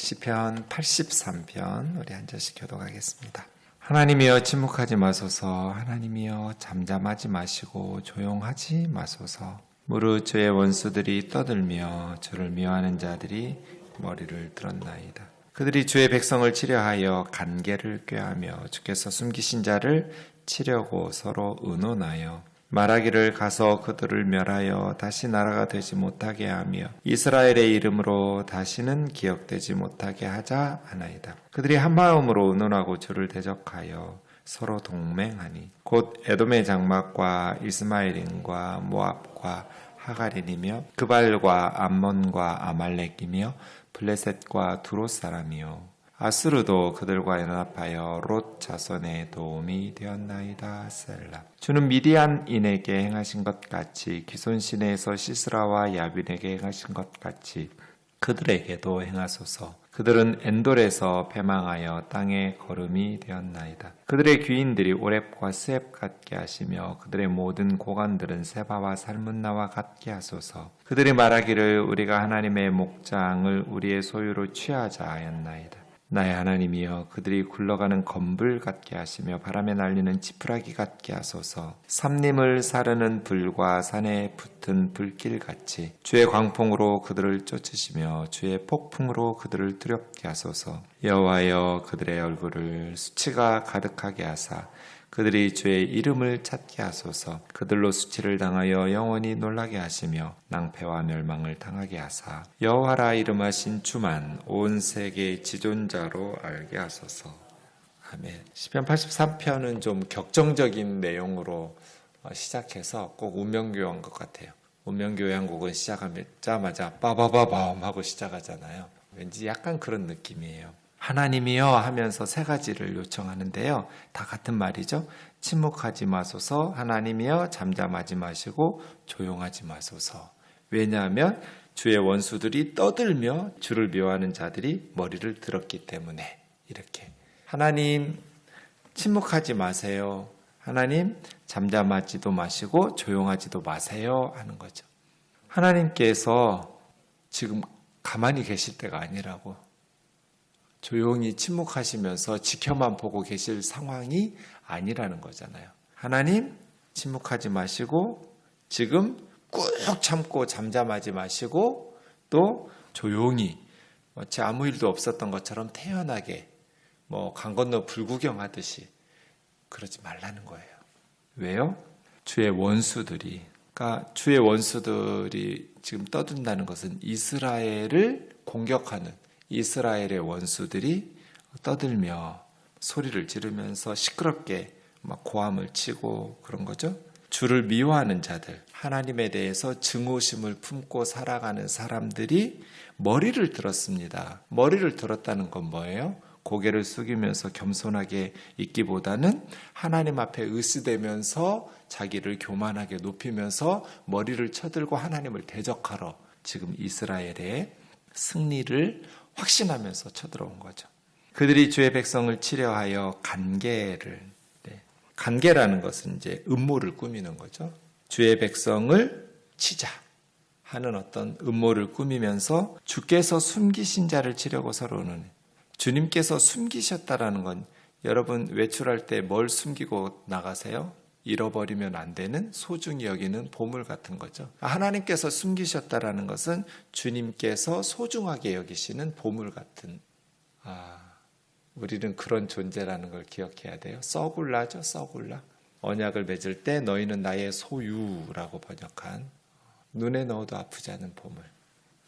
시편 83편 우리 한 절씩 교독하겠습니다. 하나님이여 침묵하지 마소서. 하나님이여 잠잠하지 마시고 조용하지 마소서. 무릇 주의 원수들이 떠들며 주를 미워하는 자들이 머리를 들었나이다. 그들이 주의 백성을 치려하여 간계를 꾀하며 주께서 숨기신 자를 치려고 서로 의논하여 말하기를 가서 그들을 멸하여 다시 나라가 되지 못하게 하며 이스라엘의 이름으로 다시는 기억되지 못하게 하자 하나이다. 그들이 한마음으로 의논하고 주를 대적하여 서로 동맹하니 곧 에돔의 장막과 이스마엘인과 모압과 하갈인이며 그발과 암몬과 아말렉이며 블레셋과 두롯 사람이요 아스루도 그들과 연합하여 롯 자손의 도움이 되었나이다. 셀라. 주는 미디안인에게 행하신 것 같이 기손 시내에서 시스라와 야빈에게 행하신 것 같이 그들에게도 행하소서. 그들은 엔돌에서 패망하여 땅의 거름이 되었나이다. 그들의 귀인들이 오렙과 스앱 같게 하시며 그들의 모든 고관들은 세바와 살문나와 같게 하소서. 그들이 말하기를 우리가 하나님의 목장을 우리의 소유로 취하자 하였나이다. 나의 하나님이여 그들이 굴러가는 검불 같게 하시며 바람에 날리는 지푸라기 같게 하소서. 삼림을 사르는 불과 산에 붙은 불길같이 주의 광풍으로 그들을 쫓으시며 주의 폭풍으로 그들을 두렵게 하소서. 여호와여 그들의 얼굴을 수치가 가득하게 하사 그들이 주의 이름을 찾게 하소서. 그들로 수치를 당하여 영원히 놀라게 하시며 낭패와 멸망을 당하게 하사 여호와라 이름하신 주만 온 세계의 지존자로 알게 하소서. 아멘. 시편 83편은 좀 격정적인 내용으로 시작해서 꼭 운명교회한 것 같아요. 운명교회 한 곡은 시작하자마자 빠바바밤 하고 시작하잖아요. 왠지 약간 그런 느낌이에요. 하나님이여 하면서 세 가지를 요청하는데요. 다 같은 말이죠. 침묵하지 마소서. 하나님이여 잠잠하지 마시고 조용하지 마소서. 왜냐하면 주의 원수들이 떠들며 주를 미워하는 자들이 머리를 들었기 때문에 이렇게. 하나님 침묵하지 마세요. 하나님 잠잠하지도 마시고 조용하지도 마세요 하는 거죠. 하나님께서 지금 가만히 계실 때가 아니라고. 조용히 침묵하시면서 지켜만 보고 계실 상황이 아니라는 거잖아요. 하나님 침묵하지 마시고 지금 꾹 참고 잠잠하지 마시고 또 조용히 마치 아무 일도 없었던 것처럼 태연하게 강 건너 불구경하듯이 그러지 말라는 거예요. 왜요? 주의 원수들이 지금 떠든다는 것은 이스라엘을 공격하는 이스라엘의 원수들이 떠들며 소리를 지르면서 시끄럽게 고함을 치고 그런 거죠. 주를 미워하는 자들, 하나님에 대해서 증오심을 품고 살아가는 사람들이 머리를 들었습니다. 머리를 들었다는 건 뭐예요? 고개를 숙이면서 겸손하게 있기보다는 하나님 앞에 으스대면서 자기를 교만하게 높이면서 머리를 쳐들고 하나님을 대적하러 지금 이스라엘의 승리를 확신하면서 쳐들어온 거죠. 그들이 주의 백성을 치려하여 간계라는 것은 이제 음모를 꾸미는 거죠. 주의 백성을 치자 하는 어떤 음모를 꾸미면서 주께서 숨기신 자를 치려고 서로는 주님께서 숨기셨다라는 건 여러분 외출할 때 뭘 숨기고 나가세요? 잃어버리면 안 되는 소중히 여기는 보물 같은 거죠. 하나님께서 숨기셨다라는 것은 주님께서 소중하게 여기시는 보물 같은 우리는 그런 존재라는 걸 기억해야 돼요. 서굴라죠. 서굴라. 언약을 맺을 때 너희는 나의 소유라고 번역한 눈에 넣어도 아프지 않은 보물.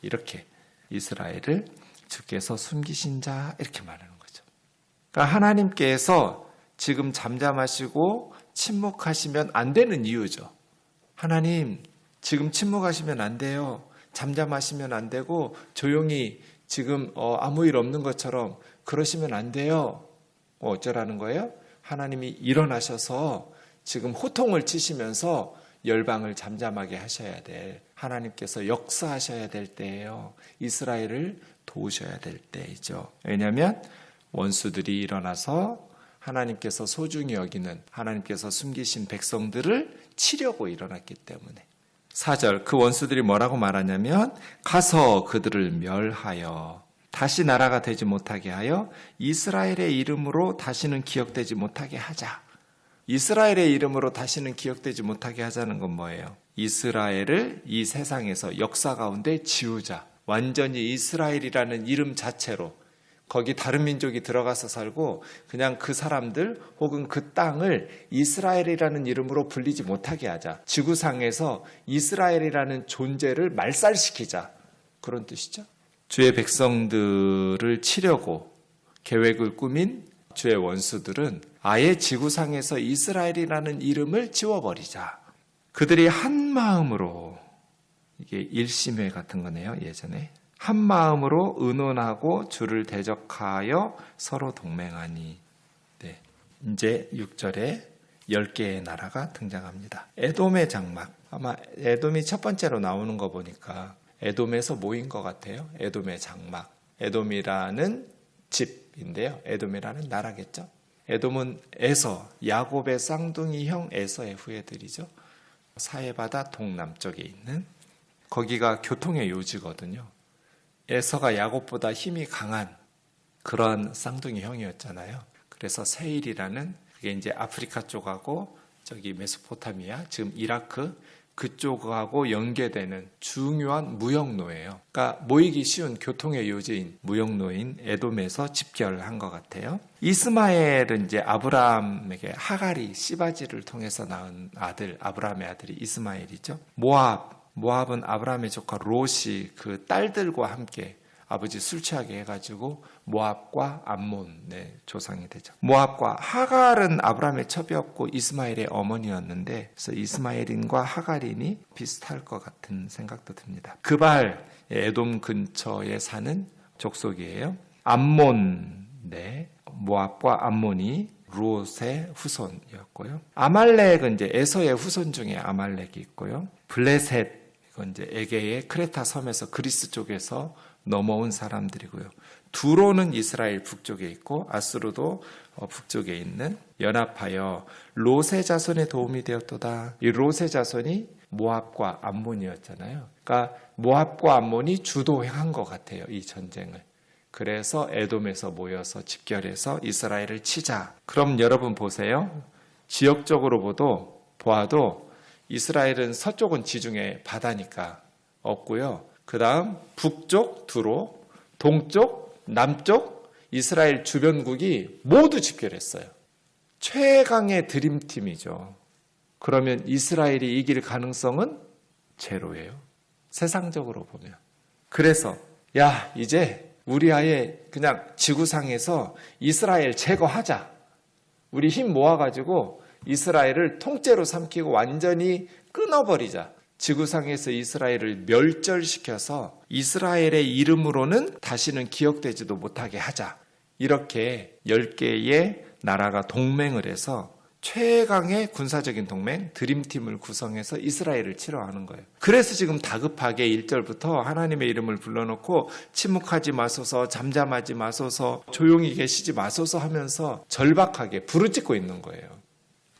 이렇게 이스라엘을 주께서 숨기신 자 이렇게 말하는 거죠. 그러니까 하나님께서 지금 잠잠하시고 침묵하시면 안 되는 이유죠. 하나님 지금 침묵하시면 안 돼요. 잠잠하시면 안 되고 조용히 지금 아무 일 없는 것처럼 그러시면 안 돼요. 어쩌라는 거예요? 하나님이 일어나셔서 지금 호통을 치시면서 열방을 잠잠하게 하셔야 될 하나님께서 역사하셔야 될 때예요. 이스라엘을 도우셔야 될 때이죠. 왜냐하면 원수들이 일어나서 하나님께서 소중히 여기는 하나님께서 숨기신 백성들을 치려고 일어났기 때문에 4절 그 원수들이 뭐라고 말하냐면 가서 그들을 멸하여 다시 나라가 되지 못하게 하여 이스라엘의 이름으로 다시는 기억되지 못하게 하자. 이스라엘의 이름으로 다시는 기억되지 못하게 하자는 건 뭐예요? 이스라엘을 이 세상에서 역사 가운데 지우자. 완전히 이스라엘이라는 이름 자체로 거기 다른 민족이 들어가서 살고 그냥 그 사람들 혹은 그 땅을 이스라엘이라는 이름으로 불리지 못하게 하자. 지구상에서 이스라엘이라는 존재를 말살시키자. 그런 뜻이죠. 주의 백성들을 치려고 계획을 꾸민 주의 원수들은 아예 지구상에서 이스라엘이라는 이름을 지워버리자. 그들이 한 마음으로, 이게 일심회 같은 거네요. 예전에 한 마음으로 의논하고 주를 대적하여 서로 동맹하니. 네. 이제 6절에 10개의 나라가 등장합니다. 에돔의 장막. 아마 에돔이 첫 번째로 나오는 거 보니까 에돔에서 모인 것 같아요. 에돔의 장막. 에돔이라는 집인데요. 에돔이라는 나라겠죠. 에돔은 에서, 야곱의 쌍둥이 형 에서의 후예들이죠. 사해바다 동남쪽에 있는, 거기가 교통의 요지거든요. 에서가 야곱보다 힘이 강한 그런 쌍둥이 형이었잖아요. 그래서 세일이라는, 그게 이제 아프리카 쪽하고 저기 메소포타미아, 지금 이라크 그쪽하고 연계되는 중요한 무역로예요. 그러니까 모이기 쉬운 교통의 요지인 무역로인 에돔에서 집결한 것 같아요. 이스마엘은 이제 아브라함에게 하갈이 시바지를 통해서 낳은 아들, 아브라함의 아들이 이스마엘이죠. 모압은 아브라함의 조카 롯이 그 딸들과 함께 아버지 술 취하게 해가지고 모압과 암몬의 조상이 되죠. 모압과 하갈은 아브라함의 첩이었고 이스마엘의 어머니였는데, 그래서 이스마엘인과 하갈인이 비슷할 것 같은 생각도 듭니다. 그발, 에돔 근처에 사는 족속이에요. 암몬, 모압과 암몬이 롯의 후손이었고요. 아말렉은 이제 에서의 후손 중에 아말렉이 있고요. 블레셋, 이건 이제 에게의 크레타 섬에서 그리스 쪽에서 넘어온 사람들이고요. 두로는 이스라엘 북쪽에 있고 아수르도 북쪽에 있는, 연합하여 롯의 자손에 도움이 되었도다. 이 롯의 자손이 모압과 암몬이었잖아요. 그러니까 모압과 암몬이 주도한 것 같아요, 이 전쟁을. 그래서 에돔에서 모여서 집결해서 이스라엘을 치자. 그럼 여러분 보세요. 지역적으로 보아도 이스라엘은 서쪽은 지중해 바다니까 없고요. 그 다음 북쪽 두로, 동쪽, 남쪽 이스라엘 주변국이 모두 집결했어요. 최강의 드림팀이죠. 그러면 이스라엘이 이길 가능성은 제로예요. 세상적으로 보면. 그래서 이제 우리 아예 그냥 지구상에서 이스라엘 제거하자. 우리 힘 모아가지고 이스라엘을 통째로 삼키고 완전히 끊어버리자. 지구상에서 이스라엘을 멸절시켜서 이스라엘의 이름으로는 다시는 기억되지도 못하게 하자. 이렇게 10개의 나라가 동맹을 해서 최강의 군사적인 동맹, 드림팀을 구성해서 이스라엘을 치러하는 거예요. 그래서 지금 다급하게 1절부터 하나님의 이름을 불러놓고 침묵하지 마소서, 잠잠하지 마소서, 조용히 계시지 마소서 하면서 절박하게 부르짖고 있는 거예요.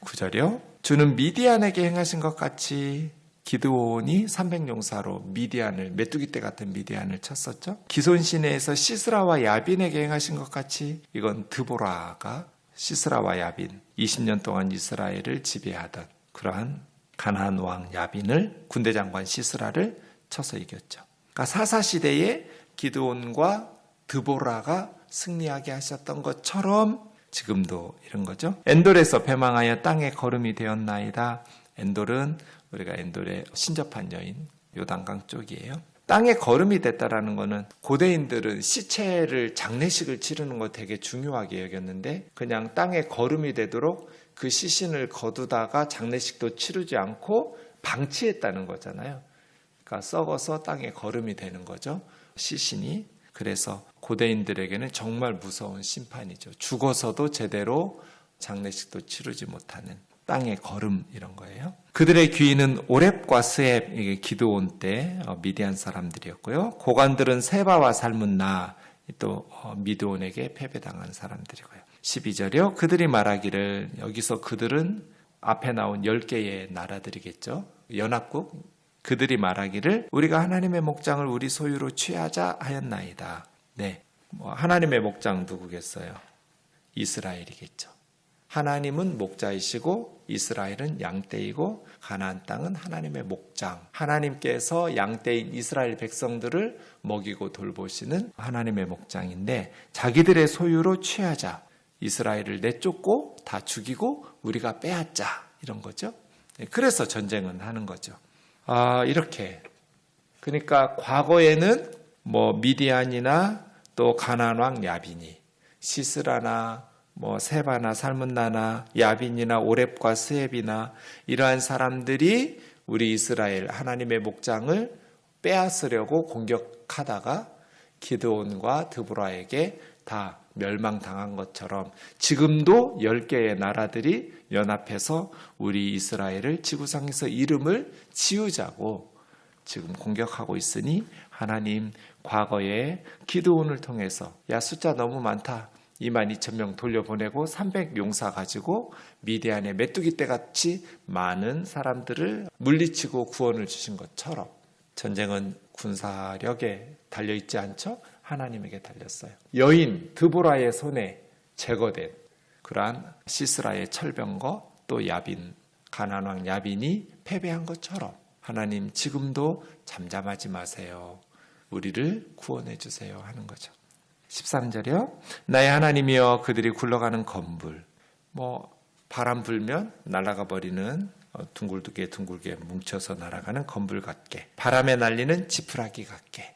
9절이요. 주는 미디안에게 행하신 것 같이 기드온이 300용사로 미디안을, 메뚜기 떼 같은 미디안을 쳤었죠. 기손 시내에서 시스라와 야빈에게 행하신 것 같이, 이건 드보라가 시스라와 야빈, 20년 동안 이스라엘을 지배하던 그러한 가나안 왕 야빈을, 군대 장관 시스라를 쳐서 이겼죠. 그러니까 사사시대에 기드온과 드보라가 승리하게 하셨던 것처럼 지금도 이런 거죠. 엔돌에서 패망하여 땅에 거름이 되었나이다. 엔돌은 우리가 엔돌의 신접한 여인, 요단강 쪽이에요. 땅에 거름이 됐다라는 거는 고대인들은 시체를, 장례식을 치르는 거 되게 중요하게 여겼는데, 그냥 땅에 거름이 되도록 그 시신을 거두다가 장례식도 치르지 않고 방치했다는 거잖아요. 그러니까 썩어서 땅에 거름이 되는 거죠, 시신이. 그래서 고대인들에게는 정말 무서운 심판이죠. 죽어서도 제대로 장례식도 치르지 못하는 땅의 거름, 이런 거예요. 그들의 귀인은 오렙과 스앱, 이게 기드온 때 미디안 사람들이었고요. 고관들은 세바와 살문나, 또 미드온에게 패배당한 사람들이고요. 12절이요. 그들이 말하기를, 여기서 그들은 앞에 나온 10개의 나라들이겠죠. 연합국. 그들이 말하기를 우리가 하나님의 목장을 우리 소유로 취하자 하였나이다. 네, 하나님의 목장 누구겠어요? 이스라엘이겠죠. 하나님은 목자이시고 이스라엘은 양떼이고 가나안 땅은 하나님의 목장. 하나님께서 양떼인 이스라엘 백성들을 먹이고 돌보시는 하나님의 목장인데 자기들의 소유로 취하자. 이스라엘을 내쫓고 다 죽이고 우리가 빼앗자. 이런 거죠. 그래서 전쟁은 하는 거죠. 이렇게. 그러니까 과거에는 미디안이나 또 가나안 왕 야빈이, 시스라나 세바나 살문나나 야빈이나 오렙과 스앱이나 이러한 사람들이 우리 이스라엘 하나님의 목장을 빼앗으려고 공격하다가 기드온과 드보라에게 다 멸망당한 것처럼 지금도 10개의 나라들이 연합해서 우리 이스라엘을 지구상에서 이름을 지우자고 지금 공격하고 있으니 하나님 과거에 기드온을 통해서 숫자 너무 많다. 22,000명 돌려보내고 300용사 가지고 미디안의 메뚜기 떼같이 많은 사람들을 물리치고 구원을 주신 것처럼 전쟁은 군사력에 달려있지 않죠? 하나님에게 달렸어요. 여인 드보라의 손에 제거된 그러한 시스라의 철병거 또 야빈, 가나안 왕 야빈이 패배한 것처럼 하나님 지금도 잠잠하지 마세요. 우리를 구원해 주세요 하는 거죠. 13절이요. 나의 하나님이여 그들이 굴러가는 건불. 바람 불면 날아가 버리는 둥글게 뭉쳐서 날아가는 건불 같게. 바람에 날리는 지푸라기 같게.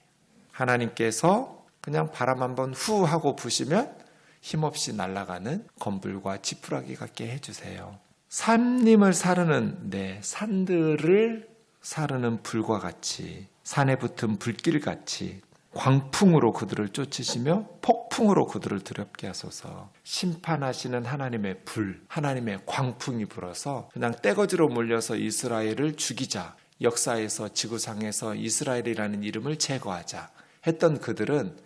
하나님께서 그냥 바람 한번 후 하고 부시면 힘없이 날아가는 건불과 지푸라기 같게 해주세요. 산림을 사르는 산들을 사르는 불과 같이 산에 붙은 불길 같이 광풍으로 그들을 쫓으시며 폭풍으로 그들을 두렵게 하소서. 심판하시는 하나님의 불, 하나님의 광풍이 불어서 그냥 떼거지로 몰려서 이스라엘을 죽이자. 역사에서 지구상에서 이스라엘이라는 이름을 제거하자 했던 그들은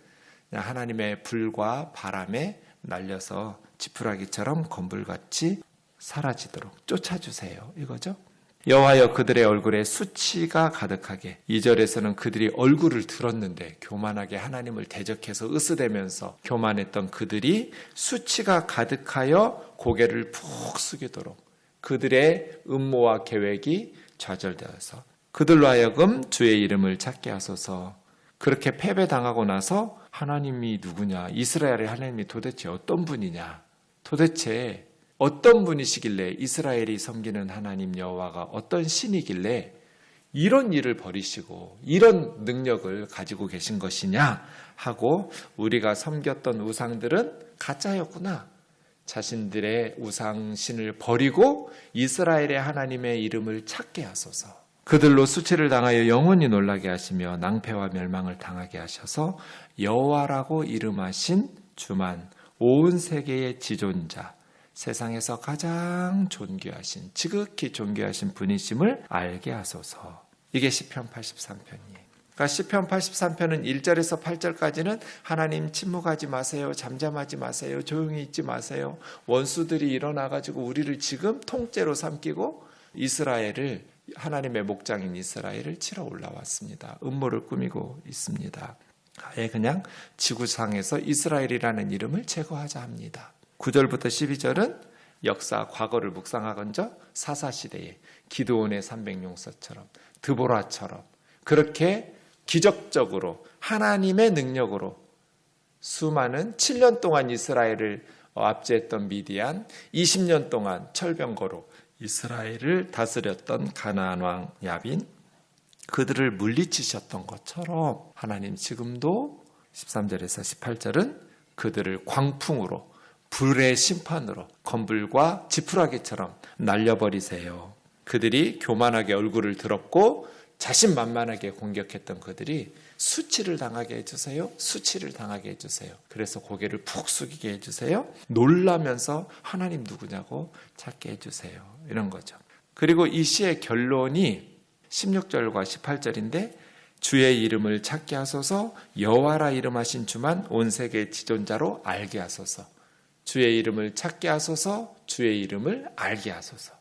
그냥 하나님의 불과 바람에 날려서 지푸라기처럼 건불같이 사라지도록 쫓아주세요. 이거죠. 여호와여 그들의 얼굴에 수치가 가득하게. 2절에서는 그들이 얼굴을 들었는데 교만하게 하나님을 대적해서 으스대면서 교만했던 그들이 수치가 가득하여 고개를 푹 숙이도록 그들의 음모와 계획이 좌절되어서 그들로 하여금 주의 이름을 찾게 하소서. 그렇게 패배당하고 나서 하나님이 누구냐, 이스라엘의 하나님이 도대체 어떤 분이냐, 도대체 어떤 분이시길래 이스라엘이 섬기는 하나님 여호와가 어떤 신이길래 이런 일을 벌이시고 이런 능력을 가지고 계신 것이냐 하고 우리가 섬겼던 우상들은 가짜였구나. 자신들의 우상신을 버리고 이스라엘의 하나님의 이름을 찾게 하소서. 그들로 수치를 당하여 영원히 놀라게 하시며 낭패와 멸망을 당하게 하셔서 여호와라고 이름하신 주만 온 세계의 지존자 세상에서 가장 존귀하신 지극히 존귀하신 분이심을 알게 하소서. 이게 시편 83편이에요. 그러니까 시편 83편은 1절에서 8절까지는 하나님 침묵하지 마세요. 잠잠하지 마세요. 조용히 있지 마세요. 원수들이 일어나가지고 우리를 지금 통째로 삼키고 이스라엘을 하나님의 목장인 이스라엘을 치러 올라왔습니다. 음모를 꾸미고 있습니다. 아예 그냥 지구상에서 이스라엘이라는 이름을 제거하자 합니다. 9절부터 12절은 역사 과거를 묵상하건저 사사시대에 기드온의 300용사처럼 드보라처럼 그렇게 기적적으로 하나님의 능력으로 수많은 7년 동안 이스라엘을 압제했던 미디안, 20년 동안 철병거로 이스라엘을 다스렸던 가나안 왕 야빈, 그들을 물리치셨던 것처럼 하나님 지금도 13절에서 18절은 그들을 광풍으로 불의 심판으로 건불과 지푸라기처럼 날려버리세요. 그들이 교만하게 얼굴을 들었고 자신만만하게 공격했던 그들이 수치를 당하게 해주세요. 수치를 당하게 해주세요. 그래서 고개를 푹 숙이게 해주세요. 놀라면서 하나님 누구냐고 찾게 해주세요. 이런 거죠. 그리고 이 시의 결론이 16절과 18절인데 주의 이름을 찾게 하소서. 여호와라 이름하신 주만 온 세계의 지존자로 알게 하소서. 주의 이름을 찾게 하소서. 주의 이름을 알게 하소서.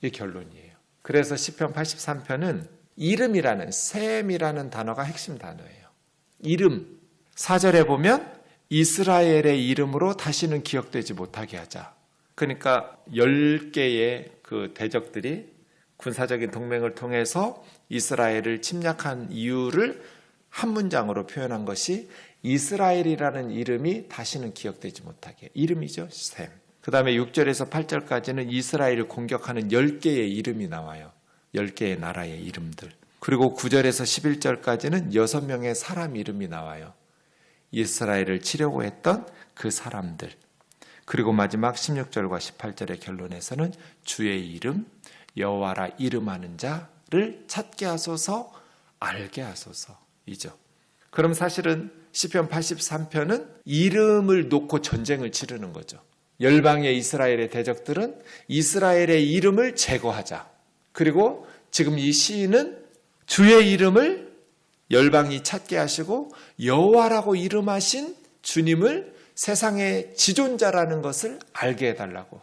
이게 결론이에요. 그래서 시편 83편은 이름이라는 셈이라는 단어가 핵심 단어예요. 이름, 4절에 보면 이스라엘의 이름으로 다시는 기억되지 못하게 하자. 그러니까 10개의 그 대적들이 군사적인 동맹을 통해서 이스라엘을 침략한 이유를 한 문장으로 표현한 것이 이스라엘이라는 이름이 다시는 기억되지 못하게. 이름이죠, 셈. 그 다음에 6절에서 8절까지는 이스라엘을 공격하는 10개의 이름이 나와요. 10개의 나라의 이름들. 그리고 9절에서 11절까지는 6명의 사람 이름이 나와요. 이스라엘을 치려고 했던 그 사람들. 그리고 마지막 16절과 18절의 결론에서는 주의 이름, 여호와라 이름하는 자를 찾게 하소서, 알게 하소서이죠. 그럼 사실은 시편 83편은 이름을 놓고 전쟁을 치르는 거죠. 열방의 이스라엘의 대적들은 이스라엘의 이름을 제거하자. 그리고 지금 이 시인은 주의 이름을 열방이 찾게 하시고 여호와라고 이름하신 주님을 세상의 지존자라는 것을 알게 해달라고.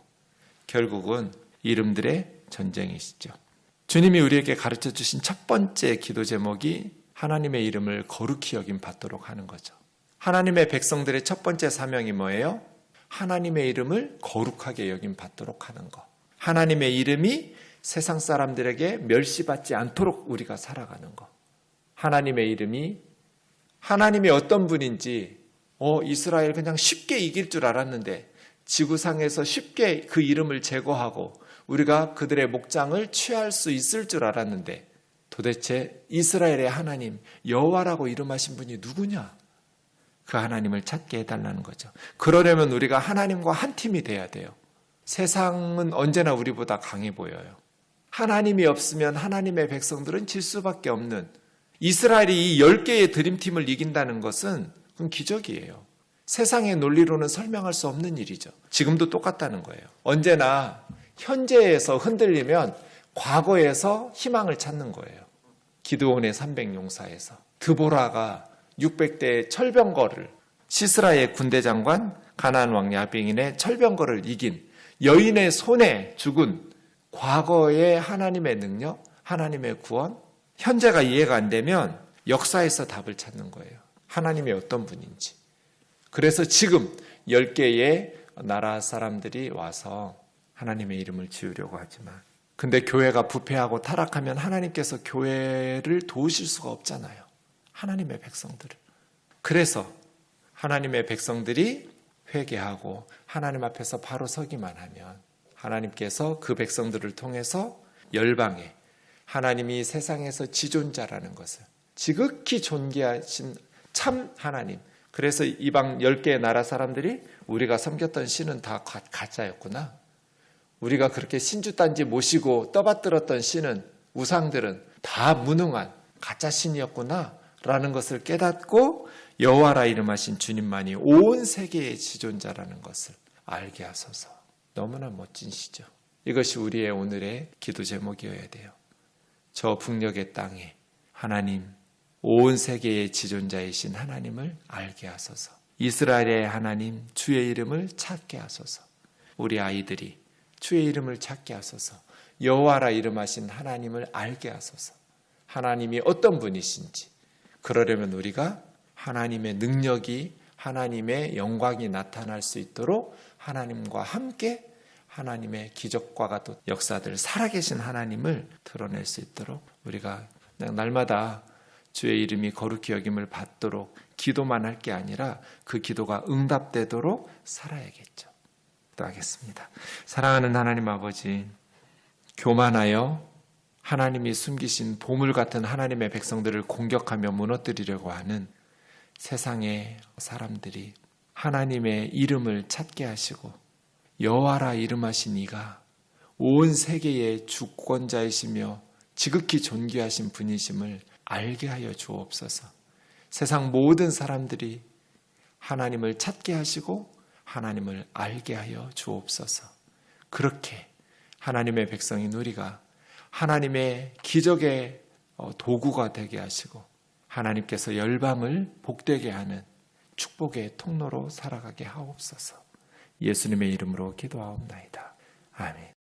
결국은 이름들의 전쟁이시죠. 주님이 우리에게 가르쳐 주신 첫 번째 기도 제목이 하나님의 이름을 거룩히 여김 받도록 하는 거죠. 하나님의 백성들의 첫 번째 사명이 뭐예요? 하나님의 이름을 거룩하게 여김 받도록 하는 것. 하나님의 이름이 세상 사람들에게 멸시받지 않도록 우리가 살아가는 것. 하나님의 이름이 하나님이 어떤 분인지 이스라엘 그냥 쉽게 이길 줄 알았는데 지구상에서 쉽게 그 이름을 제거하고 우리가 그들의 목장을 취할 수 있을 줄 알았는데 도대체 이스라엘의 하나님 여호와라고 이름하신 분이 누구냐? 그 하나님을 찾게 해달라는 거죠. 그러려면 우리가 하나님과 한 팀이 돼야 돼요. 세상은 언제나 우리보다 강해 보여요. 하나님이 없으면 하나님의 백성들은 질 수밖에 없는, 이스라엘이 이 10개의 드림팀을 이긴다는 것은 그건 기적이에요. 세상의 논리로는 설명할 수 없는 일이죠. 지금도 똑같다는 거예요. 언제나 현재에서 흔들리면 과거에서 희망을 찾는 거예요. 기드온의 300용사에서 드보라가 600대의 철병거를, 시스라의 군대 장관 가나안 왕 야빙인의 철병거를 이긴, 여인의 손에 죽은 과거의 하나님의 능력, 하나님의 구원, 현재가 이해가 안 되면 역사에서 답을 찾는 거예요. 하나님이 어떤 분인지. 그래서 지금 10개의 나라 사람들이 와서 하나님의 이름을 지으려고 하지만, 근데 교회가 부패하고 타락하면 하나님께서 교회를 도우실 수가 없잖아요. 하나님의 백성들을. 그래서 하나님의 백성들이 회개하고 하나님 앞에서 바로 서기만 하면 하나님께서 그 백성들을 통해서 열방에 하나님이 세상에서 지존자라는 것을 지극히 존귀하신 참 하나님. 그래서 이방 10개의 나라 사람들이 우리가 섬겼던 신은 다 가짜였구나. 우리가 그렇게 신주단지 모시고 떠받들었던 신은, 우상들은 다 무능한 가짜 신이었구나 라는 것을 깨닫고 여호와라 이름하신 주님만이 온 세계의 지존자라는 것을 알게 하소서. 너무나 멋진 시죠. 이것이 우리의 오늘의 기도 제목이어야 돼요. 저 북녘의 땅에 하나님, 온 세계의 지존자이신 하나님을 알게 하소서. 이스라엘의 하나님, 주의 이름을 찾게 하소서. 우리 아이들이 주의 이름을 찾게 하소서. 여호와라 이름하신 하나님을 알게 하소서. 하나님이 어떤 분이신지. 그러려면 우리가 하나님의 능력이, 하나님의 영광이 나타날 수 있도록 하나님과 함께 하나님의 기적과 같은 역사들, 살아계신 하나님을 드러낼 수 있도록 우리가 날마다 주의 이름이 거룩히 여김을 받도록 기도만 할 게 아니라 그 기도가 응답되도록 살아야겠죠. 기도하겠습니다. 사랑하는 하나님 아버지, 교만하여 하나님이 숨기신 보물 같은 하나님의 백성들을 공격하며 무너뜨리려고 하는 세상의 사람들이 하나님의 이름을 찾게 하시고 여호와라 이름하신 이가 온 세계의 주권자이시며 지극히 존귀하신 분이심을 알게 하여 주옵소서. 세상 모든 사람들이 하나님을 찾게 하시고 하나님을 알게 하여 주옵소서. 그렇게 하나님의 백성인 우리가 하나님의 기적의 도구가 되게 하시고 하나님께서 열방을 복되게 하는 축복의 통로로 살아가게 하옵소서. 예수님의 이름으로 기도하옵나이다. 아멘.